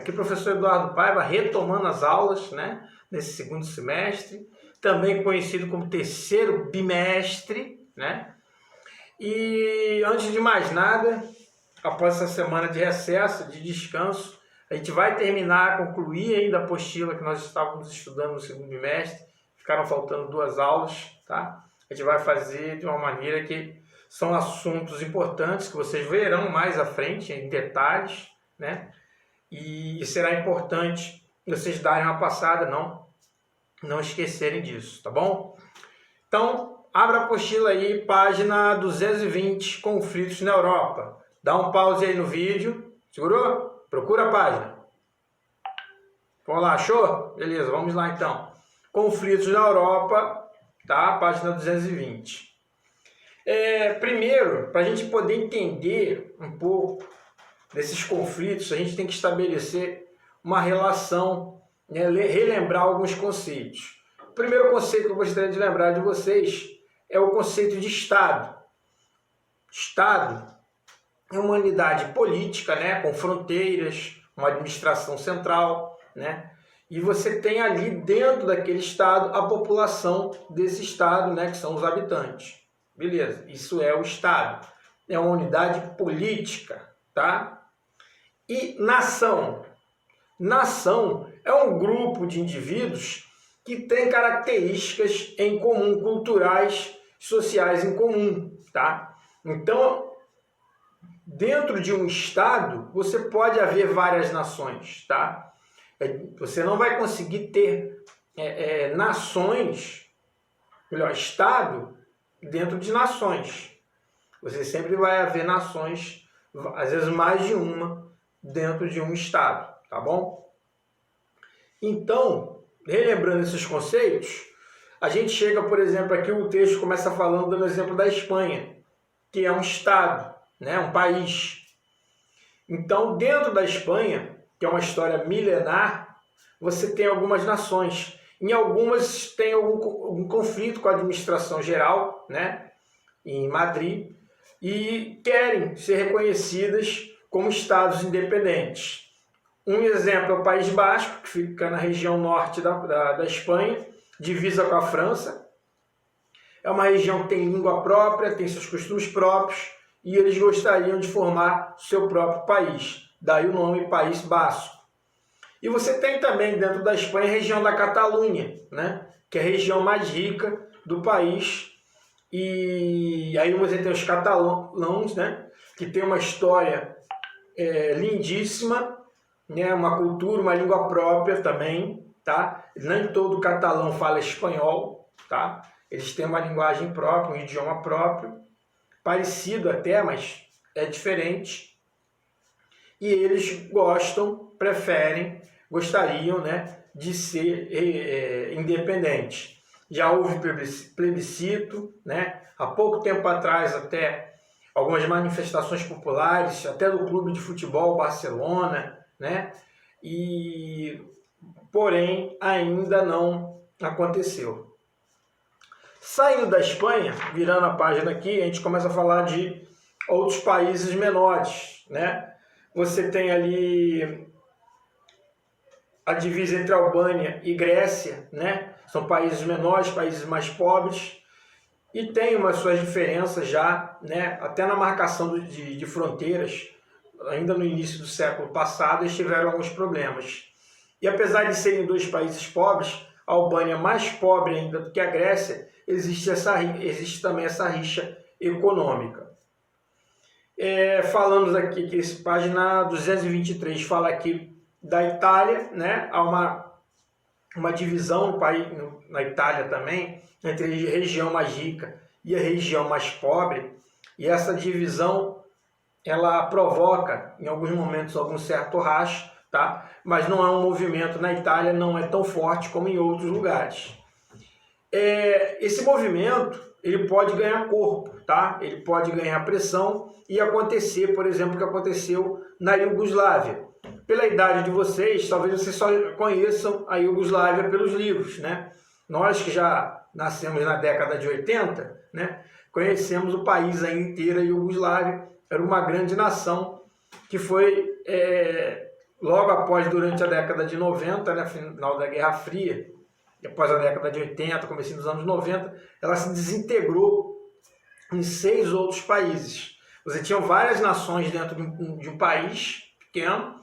Aqui o professor Eduardo Paiva retomando as aulas, né, nesse segundo semestre, também conhecido como terceiro bimestre, né? E antes de mais nada, após essa semana de recesso, de descanso, a gente vai concluir ainda a apostila que nós estávamos estudando no segundo bimestre. Ficaram faltando 2 aulas, tá? A gente vai fazer de uma maneira que são assuntos importantes que vocês verão mais à frente, em detalhes, né? E será importante vocês darem uma passada, não esquecerem disso, tá bom? Então, abra a apostila aí, página 220, conflitos na Europa. Dá um pause aí no vídeo. Segurou? Procura a página. Vamos lá, achou? Beleza, vamos lá então. Conflitos na Europa, tá? Página 220. Primeiro, para a gente poder entender um pouco desses conflitos, a gente tem que estabelecer uma relação, né? Relembrar alguns conceitos. O primeiro conceito que eu gostaria de lembrar de vocês é o conceito de Estado. Estado é uma unidade política, né? Com fronteiras, uma administração central, né? E você tem ali dentro daquele Estado a população desse Estado, né? Que são os habitantes. Beleza, isso é o Estado. É uma unidade política, tá? E nação. Nação é um grupo de indivíduos que tem características em comum, culturais, sociais em comum, tá? Então, dentro de um Estado, você pode haver várias nações, tá? Você não vai conseguir ter nações, melhor, Estado dentro de nações. Você sempre vai haver nações, às vezes mais de uma, dentro de um Estado, tá bom? Então, relembrando esses conceitos, a gente chega, por exemplo, aqui o texto começa falando, dando exemplo da Espanha, que é um Estado, né, um país. Então, dentro da Espanha, que é uma história milenar, você tem algumas nações. Em algumas tem algum conflito com a administração geral, né, em Madrid, e querem ser reconhecidas como estados independentes. Um exemplo é o País Basco, que fica na região norte da Espanha, divisa com a França. É uma região que tem língua própria, tem seus costumes próprios, e eles gostariam de formar seu próprio país. Daí o nome País Basco. E você tem também dentro da Espanha a região da Catalunha, né? Que é a região mais rica do país. E aí você tem os catalãos, né? Que tem uma história lindíssima, né? Uma cultura, uma língua própria também, tá? Nem todo catalão fala espanhol, tá? Eles têm uma linguagem própria, um idioma próprio, parecido até, mas é diferente. E eles gostariam, né, de ser independentes. Já houve plebiscito, né? Há pouco tempo atrás até algumas manifestações populares, até do clube de futebol Barcelona, né? Porém, ainda não aconteceu. Saindo da Espanha, virando a página aqui, a gente começa a falar de outros países menores, né? Você tem ali a divisa entre Albânia e Grécia, né? São países menores, países mais pobres, e tem umas suas diferenças já, né? Até na marcação de fronteiras, ainda no início do século passado, eles tiveram alguns problemas. E apesar de serem 2 países pobres, a Albânia mais pobre ainda do que a Grécia, existe também essa rixa econômica. Falamos aqui que essa página 223 fala aqui da Itália, né? Há uma divisão na Itália também entre a região mais rica e a região mais pobre, e essa divisão ela provoca em alguns momentos algum certo racha, tá? Mas não é um movimento na Itália, não é tão forte como em outros lugares. Esse movimento ele pode ganhar corpo, tá? Ele pode ganhar pressão e acontecer, por exemplo, o que aconteceu na Iugoslávia. Pela idade de vocês, talvez vocês só conheçam a Iugoslávia pelos livros, né? Nós que já nascemos na década de 80, né? Conhecemos o país inteiro, a Iugoslávia. Era uma grande nação que foi logo após, durante a década de 90, né, final da Guerra Fria, após a década de 80, comecinho dos anos 90, ela se desintegrou em 6 outros países. Você tinha várias nações dentro de um país pequeno,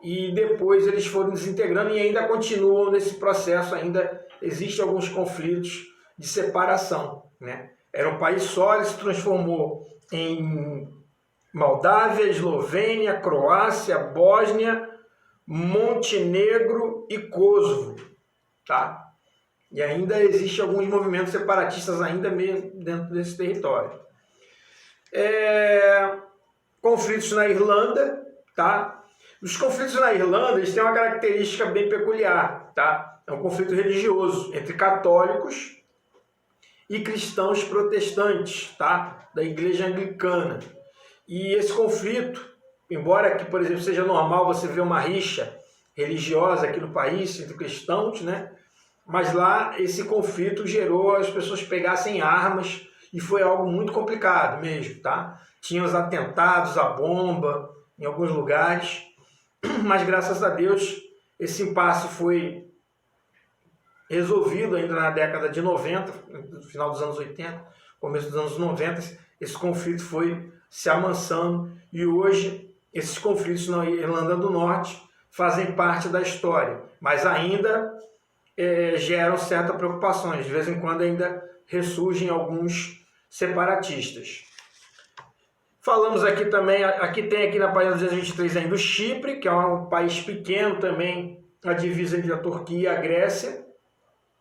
e depois eles foram desintegrando e ainda continuam nesse processo, ainda existem alguns conflitos de separação, né? Era um país só, ele se transformou em Moldávia, Eslovênia, Croácia, Bósnia, Montenegro e Kosovo, tá? E ainda existem alguns movimentos separatistas ainda mesmo dentro desse território. Conflitos na Irlanda, tá? Os conflitos na Irlanda, eles têm uma característica bem peculiar, tá? É um conflito religioso entre católicos e cristãos protestantes, tá? Da Igreja Anglicana. E esse conflito, embora aqui, por exemplo, seja normal você ver uma rixa religiosa aqui no país entre cristãos, né? Mas lá esse conflito gerou as pessoas pegassem armas e foi algo muito complicado mesmo, tá? Tinha os atentados, a bomba em alguns lugares, mas graças a Deus esse impasse foi resolvido ainda na década de 90, no final dos anos 80, começo dos anos 90, esse conflito foi se amansando e hoje esses conflitos na Irlanda do Norte fazem parte da história, mas ainda geram certas preocupações. De vez em quando ainda ressurgem alguns separatistas. Falamos aqui também, tem aqui na página 223 ainda o Chipre, que é um país pequeno também, a divisa entre a Turquia e a Grécia,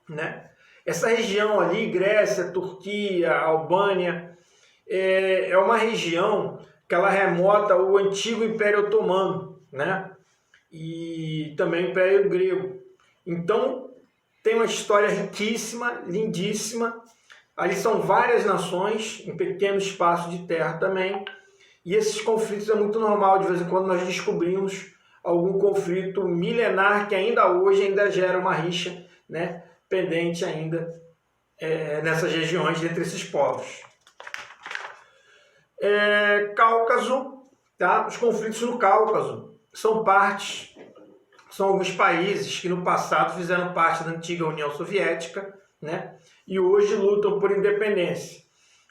né? Essa região ali, Grécia, Turquia, Albânia, é uma região que ela remota ao antigo Império Otomano, né? E também o Império Grego. Então, tem uma história riquíssima, lindíssima. Ali são várias nações, em pequeno espaço de terra também. E esses conflitos é muito normal, de vez em quando nós descobrimos algum conflito milenar que ainda hoje gera uma rixa, né, pendente ainda nessas regiões entre esses povos. Cáucaso, tá? Os conflitos no Cáucaso são alguns países que no passado fizeram parte da antiga União Soviética, né? E hoje lutam por independência.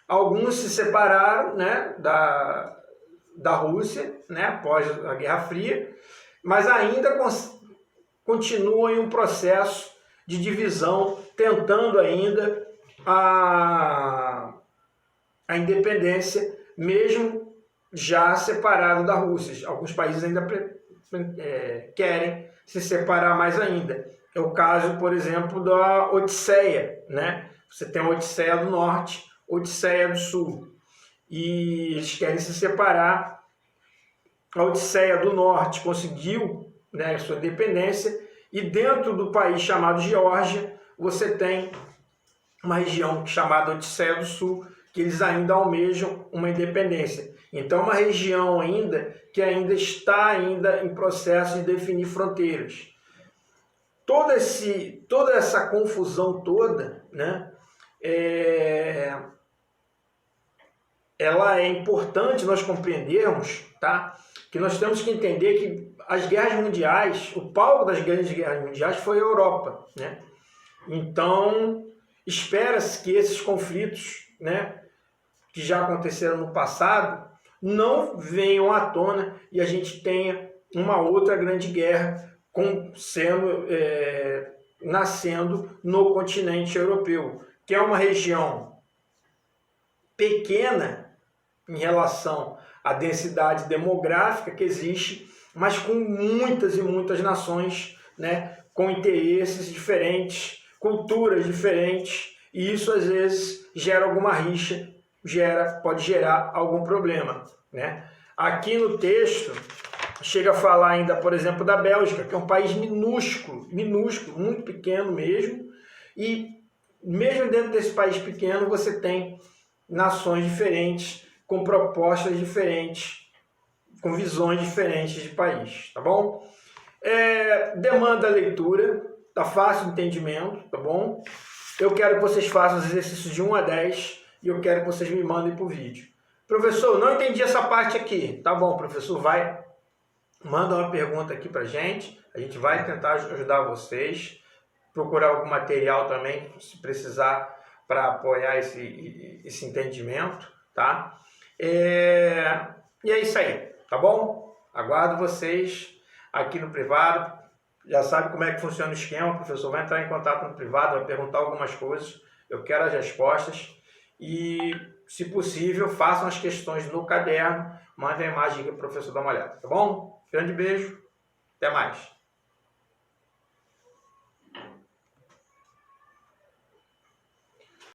Alguns se separaram, né, da Rússia, né, após a Guerra Fria, mas ainda continuam em um processo de divisão, tentando ainda a independência, mesmo já separado da Rússia. Alguns países ainda querem se separar mais ainda. É o caso, por exemplo, da Odisseia, né? Você tem a Odisseia do Norte, Odisseia do Sul. E eles querem se separar. A Odisseia do Norte conseguiu, né, sua independência, e dentro do país chamado Geórgia, você tem uma região chamada Odisseia do Sul, que eles ainda almejam uma independência. Então, uma região que ainda está em processo de definir fronteiras. Toda essa confusão toda, né, ela é importante nós compreendermos, tá? Que nós temos que entender que as guerras mundiais, o palco das grandes guerras mundiais foi a Europa, né? Então, espera-se que esses conflitos, né, que já aconteceram no passado, não venham à tona e a gente tenha uma outra grande guerra nascendo no continente europeu, que é uma região pequena em relação à densidade demográfica que existe, mas com muitas e muitas nações, né, com interesses diferentes, culturas diferentes, e isso às vezes gera alguma rixa, pode gerar algum problema, né? Aqui no texto chega a falar ainda, por exemplo, da Bélgica, que é um país minúsculo, muito pequeno mesmo, e mesmo dentro desse país pequeno você tem nações diferentes, com propostas diferentes, com visões diferentes de país, tá bom? Demanda leitura, tá fácil o entendimento, tá bom? Eu quero que vocês façam os exercícios de 1 a 10 e eu quero que vocês me mandem por vídeo. Professor, não entendi essa parte aqui. Tá bom, professor, vai manda uma pergunta aqui pra gente. A gente vai tentar ajudar vocês. Procurar algum material também, se precisar, para apoiar esse entendimento, tá? E é isso aí, tá bom? Aguardo vocês aqui no privado. Já sabe como é que funciona o esquema. O professor vai entrar em contato no privado, vai perguntar algumas coisas. Eu quero as respostas. E, se possível, façam as questões no caderno. Mandem a imagem aqui para o professor dar uma olhada, tá bom? Grande beijo. Até mais.